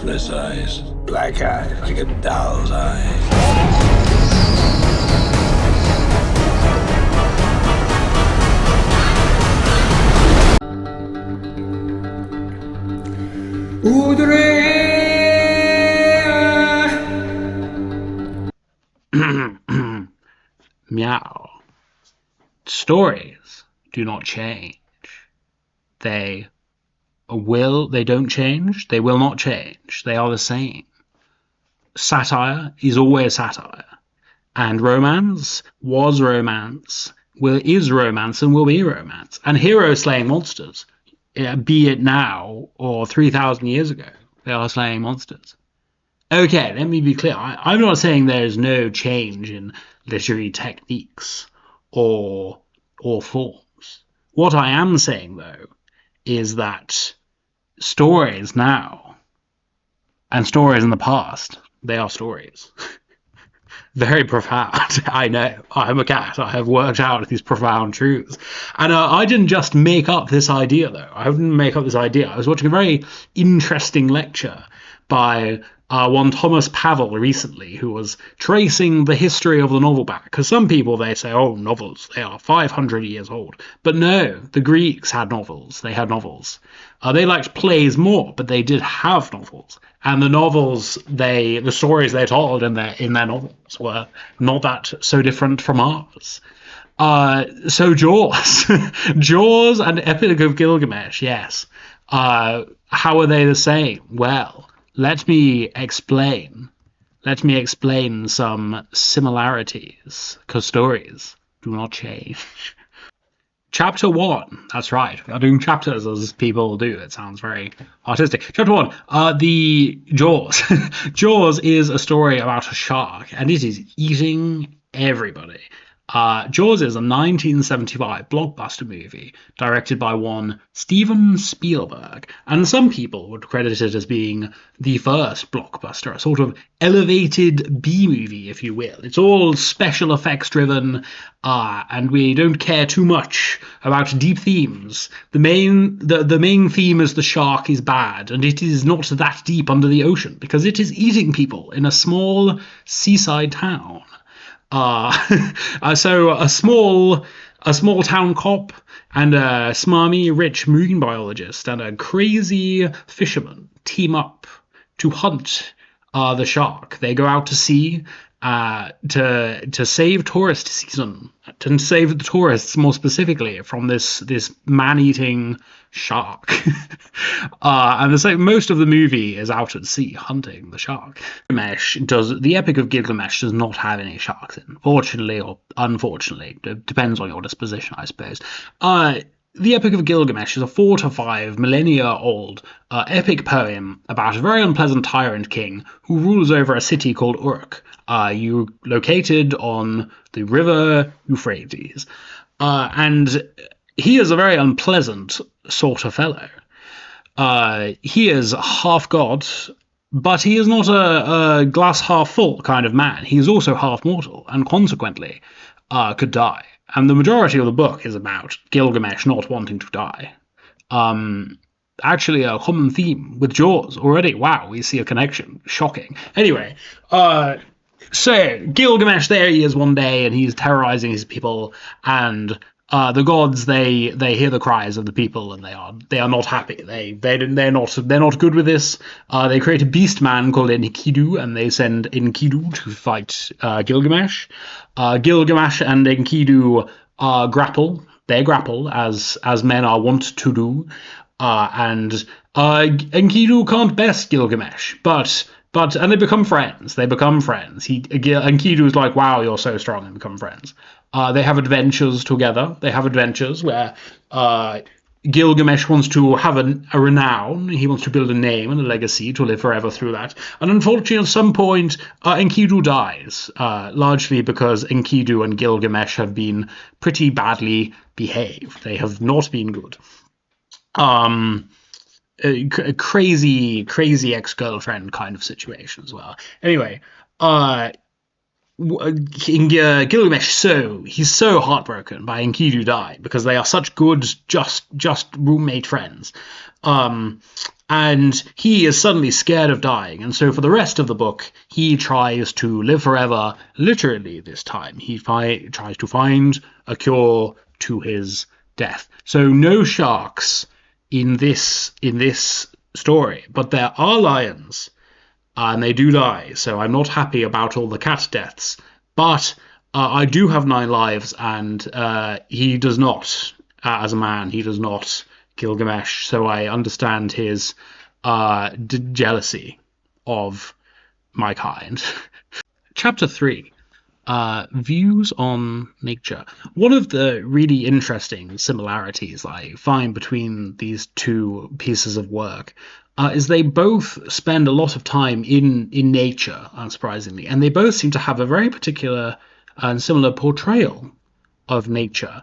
lifeless eyes, black eyes like a doll's eyes. Meow. Stories do not change. They don't change. They will not change. They are the same. Satire is always satire. And romance was romance, is romance, and will be romance. And heroes slaying monsters, be it now or 3,000 years ago, they are slaying monsters. Okay, let me be clear. I'm not saying there is no change in literary techniques or forms. What I am saying, though, is that stories now and stories in the past, they are stories. Very profound. I know. I'm a cat. I have worked out these profound truths. And I didn't just make up this idea, though. I didn't make up this idea. I was watching a very interesting lecture by one Thomas Pavel recently, who was tracing the history of the novel back. Because some people, they say, oh, novels, they are 500 years old. But no, the Greeks had novels. They had novels. They liked plays more, but they did have novels. And the novels, the stories they told in their novels were not that so different from ours. So Jaws. Jaws and Epic of Gilgamesh, yes. How are they the same? Well, let me explain some similarities, because stories do not change. Chapter 1, that's right, we are doing chapters as people do, it sounds very artistic. Chapter 1, the Jaws. Jaws is a story about a shark, and it is eating everybody. Jaws is a 1975 blockbuster movie directed by one Steven Spielberg, and some people would credit it as being the first blockbuster, a sort of elevated B-movie, if you will. It's all special effects driven, and we don't care too much about deep themes. The main theme is the shark is bad, and it is not that deep under the ocean, because it is eating people in a small seaside town. So a small town cop and a smarmy rich marine biologist and a crazy fisherman team up to hunt the shark. They go out to sea to save tourist season, to save the tourists more specifically from this man-eating shark. And most of the movie is out at sea hunting the shark. The Epic of Gilgamesh does not have any sharks in, fortunately or unfortunately. It depends on your disposition, I suppose. The Epic of Gilgamesh is a 4 to 5 millennia old epic poem about a very unpleasant tyrant king who rules over a city called Uruk, located on the river Euphrates. And he is a very unpleasant sort of fellow. He is half god, but he is not a glass half full kind of man. He is also half mortal, and consequently could die. And the majority of the book is about Gilgamesh not wanting to die. Actually a common theme with Jaws already. Wow, we see a connection. Shocking. Anyway, so Gilgamesh, there he is one day, and he's terrorizing his people, and the gods, they hear the cries of the people, and they are not happy. They're not good with this. They create a beast man called Enkidu, and they send Enkidu to fight Gilgamesh. Gilgamesh and Enkidu grapple. They grapple as men are wont to do. And Enkidu can't best Gilgamesh, and they become friends. Enkidu's like, wow, you're so strong, and become friends. They have adventures together. They have adventures where Gilgamesh wants to have a renown. He wants to build a name and a legacy to live forever through that. And unfortunately, at some point, Enkidu dies, largely because Enkidu and Gilgamesh have been pretty badly behaved. They have not been good. A crazy ex-girlfriend kind of situation as well. Anyway, Gilgamesh, he's so heartbroken by Enkidu dying because they are such good, just roommate friends. And he is suddenly scared of dying, and so for the rest of the book, he tries to live forever, literally this time. He tries to find a cure to his death. So no sharks in this story, but there are lions, and they do die, so I'm not happy about all the cat deaths. But I do have 9 lives, and he does not, as a man, he does not Gilgamesh, so I understand his jealousy of my kind. Chapter 3. Views on nature. One of the really interesting similarities I find between these two pieces of work is they both spend a lot of time in nature, unsurprisingly, and they both seem to have a very particular and similar portrayal of nature.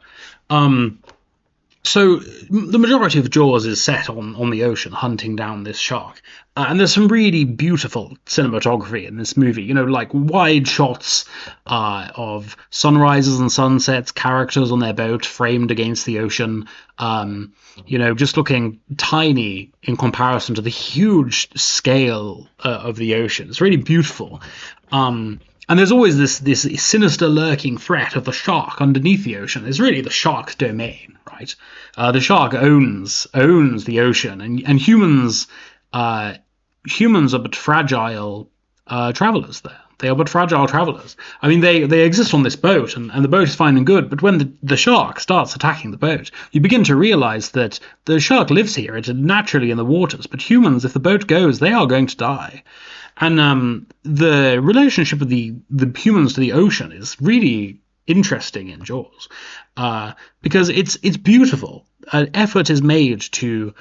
So the majority of Jaws is set on the ocean, hunting down this shark. And there's some really beautiful cinematography in this movie, like wide shots of sunrises and sunsets, characters on their boat framed against the ocean, just looking tiny in comparison to the huge scale of the ocean. It's really beautiful. And there's always this sinister lurking threat of the shark underneath the ocean. It's really the shark's domain, right? The shark owns the ocean, and humans are but fragile travelers there. They are but fragile travelers. I mean, they exist on this boat, and the boat is fine and good, but when the shark starts attacking the boat, you begin to realize that the shark lives here. It's naturally in the waters, but humans, if the boat goes, they are going to die. And the relationship of the humans to the ocean is really interesting in Jaws, because it's beautiful. An effort is made to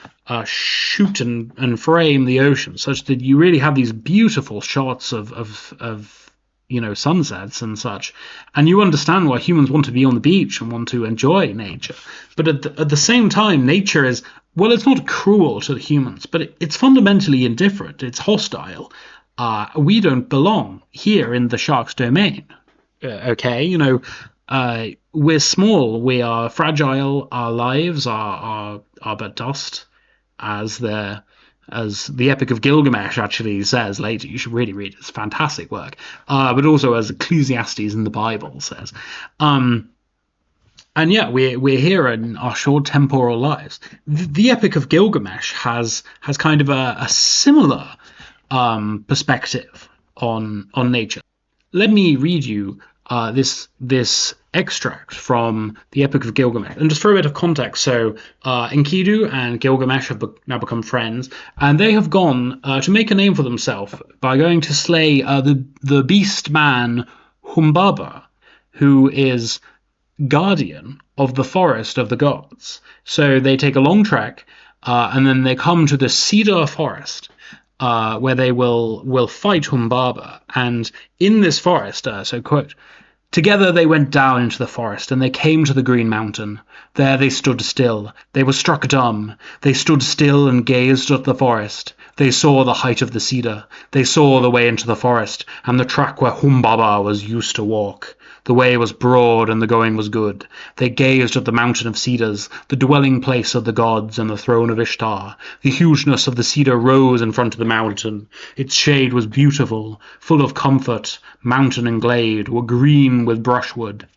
shoot and frame the ocean such that you really have these beautiful shots of sunsets and such, and you understand why humans want to be on the beach and want to enjoy nature. But at the same time, nature is, well, it's not cruel to the humans, but it's fundamentally indifferent. It's hostile. We don't belong here in the shark's domain. Okay, we're small, we are fragile, our lives are but dust, as the Epic of Gilgamesh actually says later. You should really read it. It's fantastic work. But also as Ecclesiastes in the Bible says. And yeah, we're here in our short temporal lives. The Epic of Gilgamesh has kind of a similar perspective on nature. Let me read you this extract from the Epic of Gilgamesh, and just for a bit of context. So Enkidu and Gilgamesh have now become friends, and they have gone to make a name for themselves by going to slay the beast man Humbaba, who is guardian of the forest of the gods. So they take a long trek, and then they come to the cedar forest, where they will fight Humbaba. And in this forest, so quote, "Together they went down into the forest, and they came to the green mountain. There they stood still. They were struck dumb. They stood still and gazed at the forest. They saw the height of the cedar. They saw the way into the forest, and the track where Humbaba was used to walk. The way was broad, and the going was good. They gazed at the mountain of cedars, the dwelling place of the gods and the throne of Ishtar. The hugeness of the cedar rose in front of the mountain. Its shade was beautiful, full of comfort. Mountain and glade were green with brushwood."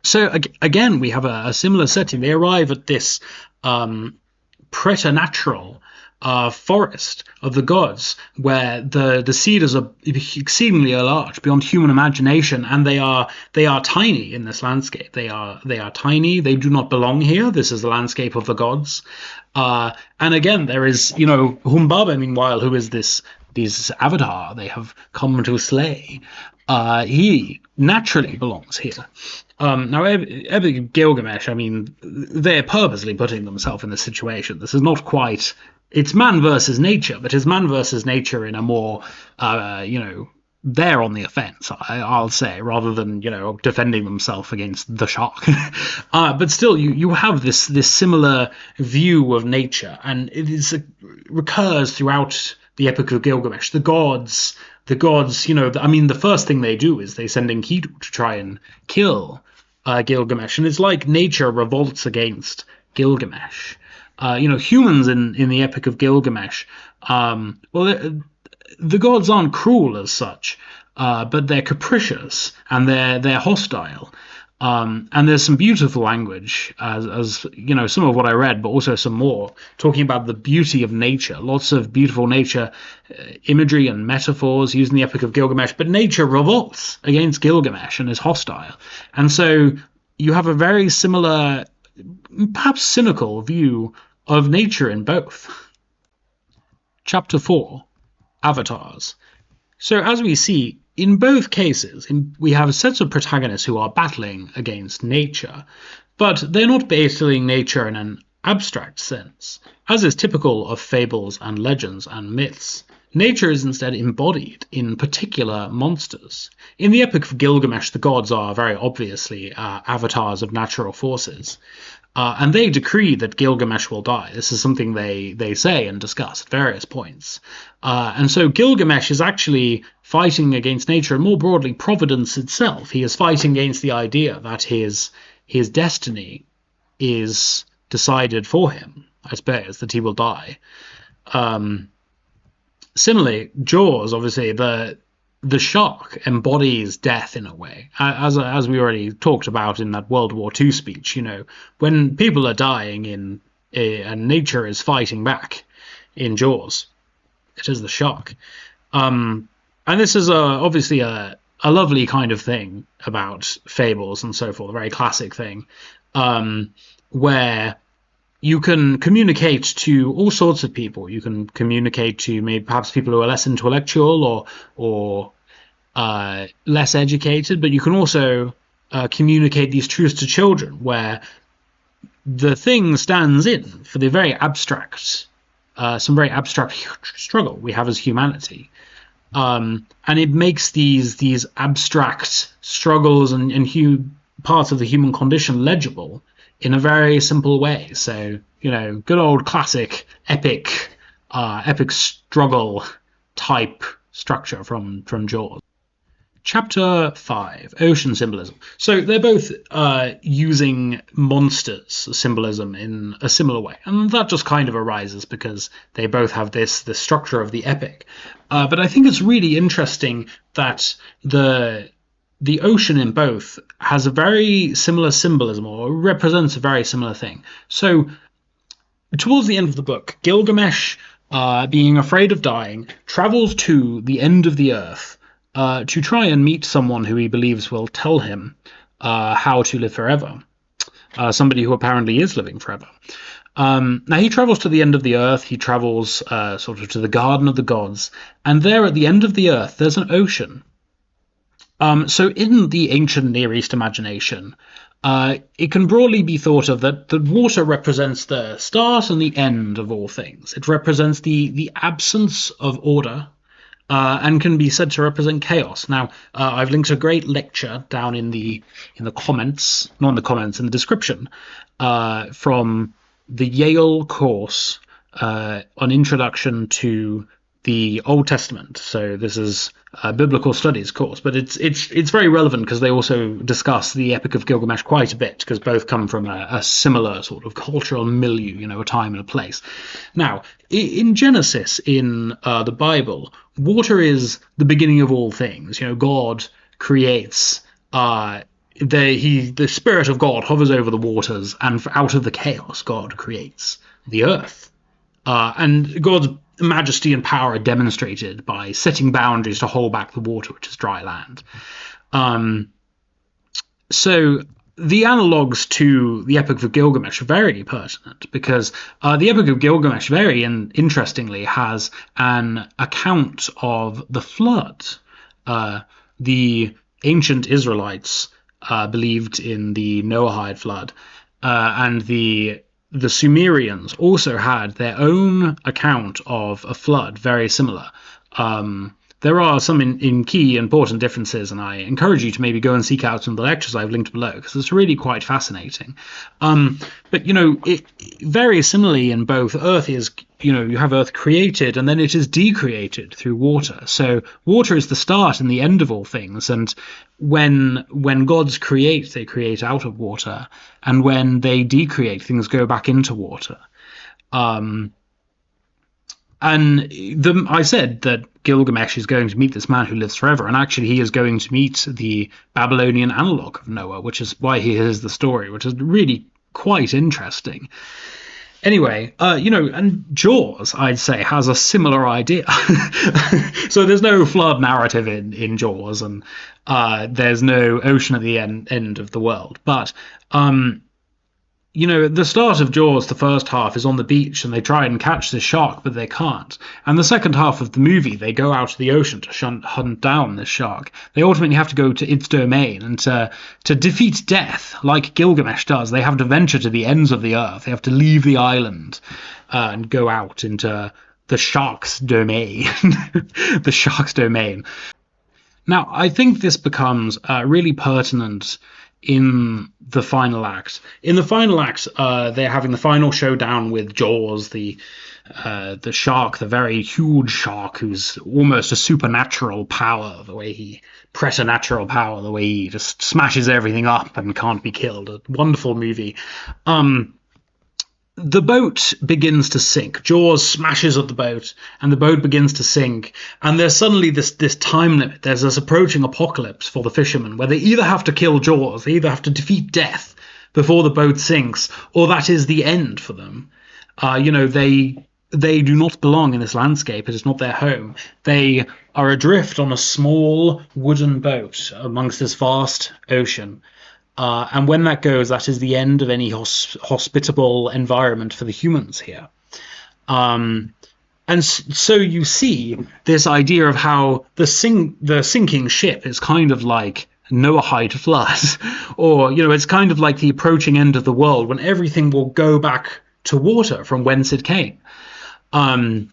So again, we have a similar setting. They arrive at this preternatural forest of the gods, where the cedars are exceedingly large, beyond human imagination, and they are tiny in this landscape. They are tiny. They do not belong here. This is the landscape of the gods. And again, there is Humbaba, meanwhile, who is this avatar they have come to slay. He naturally belongs here. Now, Epic of Gilgamesh, I mean, they're purposely putting themselves in this situation. This is not quite... It's man versus nature, but it's man versus nature in a more, they're on the offense, I'll say, rather than, defending themselves against the shark. But still, you have this similar view of nature, and it recurs throughout the Epic of Gilgamesh. The gods, the first thing they do is they send Enkidu to try and kill Gilgamesh, and it's like nature revolts against Gilgamesh. Humans in the Epic of Gilgamesh, the gods aren't cruel as such, but they're capricious and they're hostile. And there's some beautiful language, as some of what I read, but also some more talking about the beauty of nature. Lots of beautiful nature imagery and metaphors used in the Epic of Gilgamesh. But nature revolts against Gilgamesh and is hostile, and so you have a very similar, perhaps cynical view of nature in both. Chapter 4, Avatars. So as we see, in both cases, we have sets of protagonists who are battling against nature, but they're not battling nature in an abstract sense, as is typical of fables and legends and myths. Nature is instead embodied in particular monsters. In the Epic of Gilgamesh, the gods are very obviously avatars of natural forces, and they decree that Gilgamesh will die. This is something they say and discuss at various points. And so Gilgamesh is actually fighting against nature, and more broadly, Providence itself. He is fighting against the idea that his destiny is decided for him, I suppose, that he will die. Similarly, Jaws, obviously, the shark embodies death in a way, as we already talked about in that World War II speech. When people are dying and nature is fighting back in Jaws, it is the shark. And this is obviously a lovely kind of thing about fables and so forth, a very classic thing, where you can communicate to all sorts of people. You can communicate to maybe perhaps people who are less intellectual or less educated, but you can also communicate these truths to children, where the thing stands in for the very abstract, some very abstract struggle we have as humanity. And it makes these abstract struggles and parts of the human condition legible in a very simple way. So, good old classic epic struggle type structure from Jaws. Chapter 5, Ocean Symbolism. So they're both using monsters symbolism in a similar way, and that just kind of arises because they both have this structure of the epic. But I think it's really interesting that the ocean in both has a very similar symbolism, or represents a very similar thing. So towards the end of the book, Gilgamesh, being afraid of dying, travels to the end of the earth to try and meet someone who he believes will tell him how to live forever. Somebody who apparently is living forever. Now he travels to the end of the earth. He travels sort of to the Garden of the Gods, and there at the end of the earth there's an ocean. So in the ancient Near East imagination, it can broadly be thought of that the water represents the start and the end of all things. It represents the absence of order, and can be said to represent chaos. Now, I've linked a great lecture down in the comments, not in the comments, in the description, from the Yale course on Introduction to the Old Testament. So this is a biblical studies course, but it's very relevant because they also discuss the Epic of Gilgamesh quite a bit, because both come from a similar sort of cultural milieu, a time and a place. Now, in Genesis, in the Bible, water is the beginning of all things. God creates. The Spirit of God hovers over the waters, and out of the chaos, God creates the earth. And God's majesty and power are demonstrated by setting boundaries to hold back the water, which is dry land. So the analogues to the Epic of Gilgamesh are very pertinent, because the Epic of Gilgamesh, very interestingly, has an account of the flood. The ancient Israelites believed in the Noahide flood, and the Sumerians also had their own account of a flood, very similar. There are some in key important differences, and I encourage you to maybe go and seek out some of the lectures I've linked below, because it's really quite fascinating. But very similarly in both, Earth is, you have Earth created, and then it is decreated through water. So water is the start and the end of all things, and when gods create, they create out of water, and when they decreate, things go back into water. And I said that Gilgamesh is going to meet this man who lives forever, and actually he is going to meet the Babylonian analog of Noah, which is why he hears the story, which is really quite interesting. Anyway, and Jaws, I'd say, has a similar idea. So there's no flood narrative in Jaws, and there's no ocean at the end of the world. But at the start of Jaws, the first half is on the beach and they try and catch this shark, but they can't. And the second half of the movie, they go out to the ocean to hunt down this shark. They ultimately have to go to its domain, and to defeat death, like Gilgamesh does, they have to venture to the ends of the earth. They have to leave the island and go out into the shark's domain. The shark's domain. Now, I think this becomes really pertinent in the final act. In the final act, they're having the final showdown with Jaws, the shark, the very huge shark, who's almost a supernatural power, preternatural power, the way he just smashes everything up and can't be killed. A wonderful movie. The boat begins to sink. Jaws smashes at the boat, and the boat begins to sink. And there's suddenly this time limit. There's this approaching apocalypse for the fishermen, where they either have to kill Jaws, they either have to defeat death before the boat sinks, or that is the end for them. They do not belong in this landscape. It is not their home. They are adrift on a small wooden boat amongst this vast ocean. And when that goes, that is the end of any hospitable environment for the humans here. And so you see this idea of how the sinking ship is kind of like Noahide flood, or it's kind of like the approaching end of the world, when everything will go back to water from whence it came. And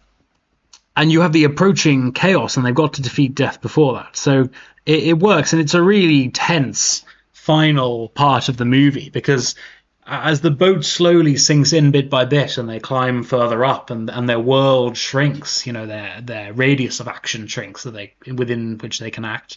you have the approaching chaos, and they've got to defeat death before that. So it works, and it's a really tense final part of the movie, because as the boat slowly sinks in bit by bit and they climb further up, and their world shrinks, their radius of action shrinks within which they can act,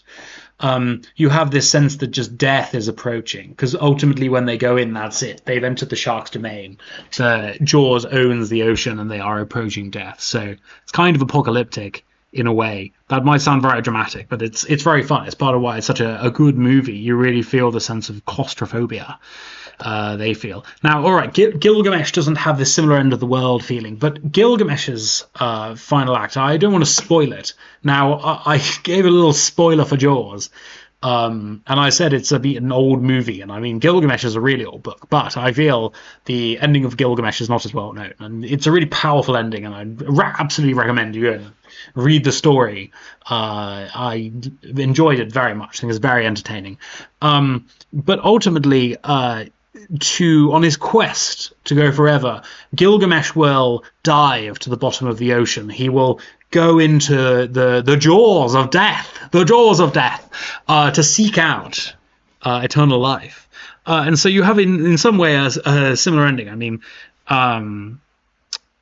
you have this sense that just death is approaching, because ultimately when they go in, that's it. They've entered the shark's domain. Jaws owns the ocean, and they are approaching death. So it's kind of apocalyptic in a way. That might sound very dramatic, but it's very fun. It's part of why it's such a good movie. You really feel the sense of claustrophobia they feel. Now, all right, Gilgamesh doesn't have this similar end of the world feeling, but Gilgamesh's final act, I don't want to spoil it. Now, I gave a little spoiler for Jaws, and I said it's an old movie, and I mean, Gilgamesh is a really old book, but I feel the ending of Gilgamesh is not as well known, and it's a really powerful ending, and I absolutely recommend you go and read the story. I enjoyed it very much. I think it's very entertaining. But ultimately, on his quest to go forever, Gilgamesh will dive to the bottom of the ocean. He will go into the jaws of death, to seek out eternal life. And so you have in some way a similar ending. I mean,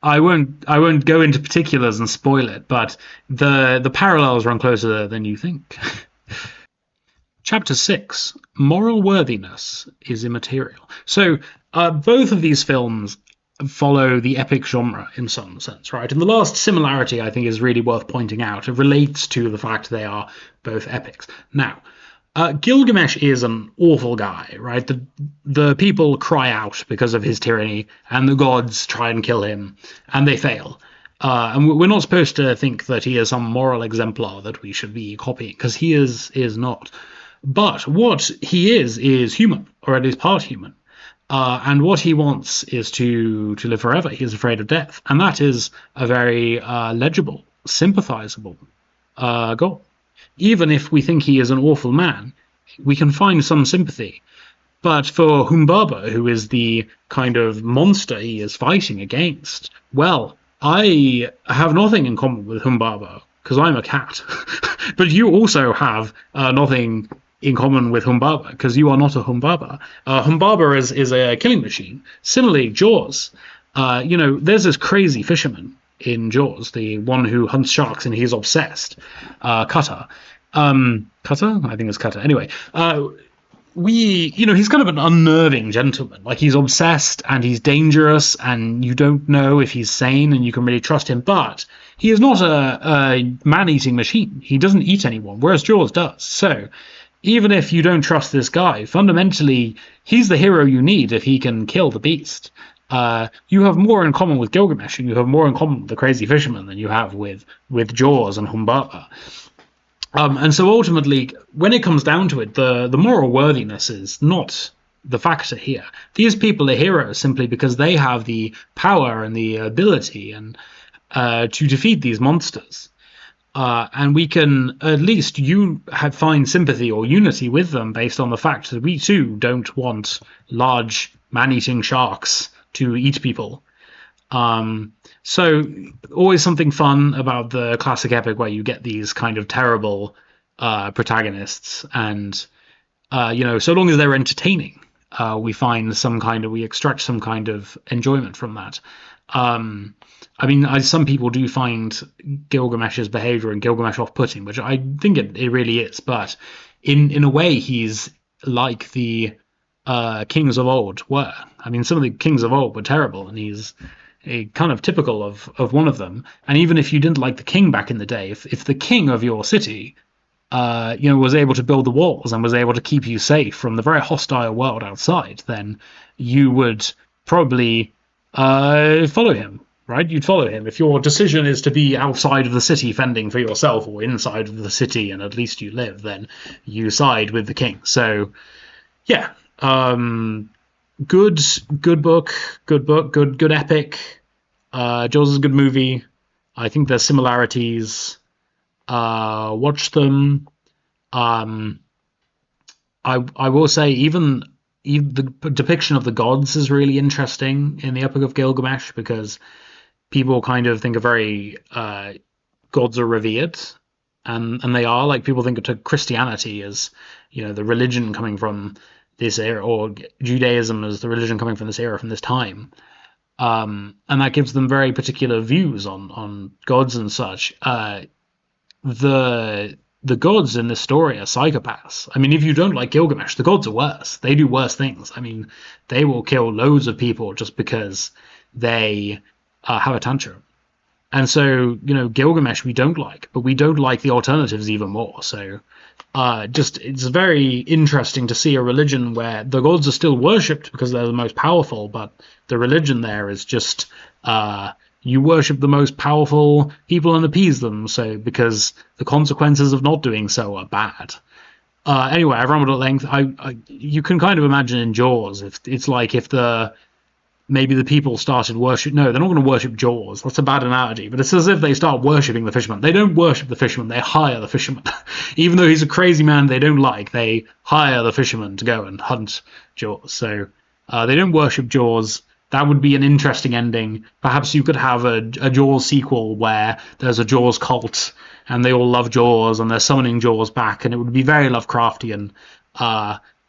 I won't go into particulars and spoil it, but the parallels run closer than you think. Chapter 6, Moral Worthiness is Immaterial. So both of these films follow the epic genre in some sense, right? And the last similarity, I think, is really worth pointing out. It relates to the fact they are both epics. Now, Gilgamesh is an awful guy, right? The people cry out because of his tyranny, and the gods try and kill him, and they fail. And we're not supposed to think that he is some moral exemplar that we should be copying, because he is not. But what he is human, or at least part human. And what he wants is to live forever. He is afraid of death. And that is a very legible, sympathizable goal. Even if we think he is an awful man, we can find some sympathy. But for Humbaba, who is the kind of monster he is fighting against, well, I have nothing in common with Humbaba, because I'm a cat. But you also have nothing in common with Humbaba, because you are not a Humbaba. Humbaba is a killing machine. Similarly, Jaws. There's this crazy fisherman in Jaws, the one who hunts sharks and he's obsessed. Cutter. Cutter? I think it's Cutter. Anyway, he's kind of an unnerving gentleman. Like, he's obsessed and he's dangerous, and you don't know if he's sane and you can really trust him. But he is not a man-eating machine. He doesn't eat anyone, whereas Jaws does. So even if you don't trust this guy, fundamentally, he's the hero you need if he can kill the beast. You have more in common with Gilgamesh, and you have more in common with the crazy fisherman than you have with Jaws and Humbaba. And so ultimately, when it comes down to it, the moral worthiness is not the factor here. These people are heroes simply because they have the power and the ability and to defeat these monsters. And we can at least find sympathy or unity with them based on the fact that we too don't want large man-eating sharks to eat people. So always something fun about the classic epic where you get these kind of terrible protagonists, and so long as they're entertaining, we extract some kind of enjoyment from that. Some people do find Gilgamesh's behavior and Gilgamesh off-putting, which I think it really is, but in a way he's like the kings of old were. Some of the kings of old were terrible, and he's kind of typical of one of them. And even if you didn't like the king back in the day, if the king of your city was able to build the walls and was able to keep you safe from the very hostile world outside, then you would probably follow him, right? You'd follow him. If your decision is to be outside of the city fending for yourself, or inside of the city and at least you live, then you side with the king. So yeah, good book, good epic. Jaws is a good movie. I think there's similarities. Watch them. I will say even the depiction of the gods is really interesting in the Epic of Gilgamesh, because people kind of think gods are revered, and they are. Like, people think of Christianity as the religion coming from this era, or Judaism as the religion coming from this era, from this time, and that gives them very particular views on gods and such. The gods in this story are psychopaths. If you don't like Gilgamesh, the gods are worse. They do worse things. They will kill loads of people just because they have a tantrum. And so, Gilgamesh we don't like, but we don't like the alternatives even more. So it's very interesting to see a religion where the gods are still worshipped because they're the most powerful, but the religion there is just you worship the most powerful people and appease them, so because the consequences of not doing so are bad. Anyway, I've rambled at length. You can kind of imagine in Jaws, if maybe the people started worship. No, they're not going to worship Jaws. That's a bad analogy. But it's as if they start worshipping the fisherman. They don't worship the fisherman. They hire the fisherman. Even though he's a crazy man they don't like, they hire the fisherman to go and hunt Jaws. So they don't worship Jaws. That would be an interesting ending. Perhaps you could have a Jaws sequel where there's a Jaws cult and they all love Jaws and they're summoning Jaws back, and it would be very Lovecraftian.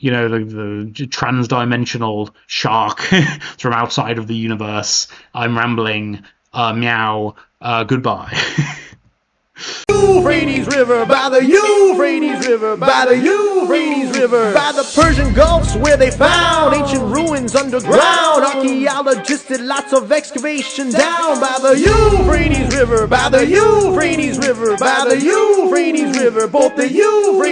The trans-dimensional shark from outside of the universe. I'm rambling. Meow. Goodbye. Euphrates River, by the Euphrates River, by the Euphrates River, by the Persian Gulfs where they found ancient ruins underground. Archaeologists did lots of excavation down by the Euphrates River, by the Euphrates River, by the Euphrates River, both the Euphrates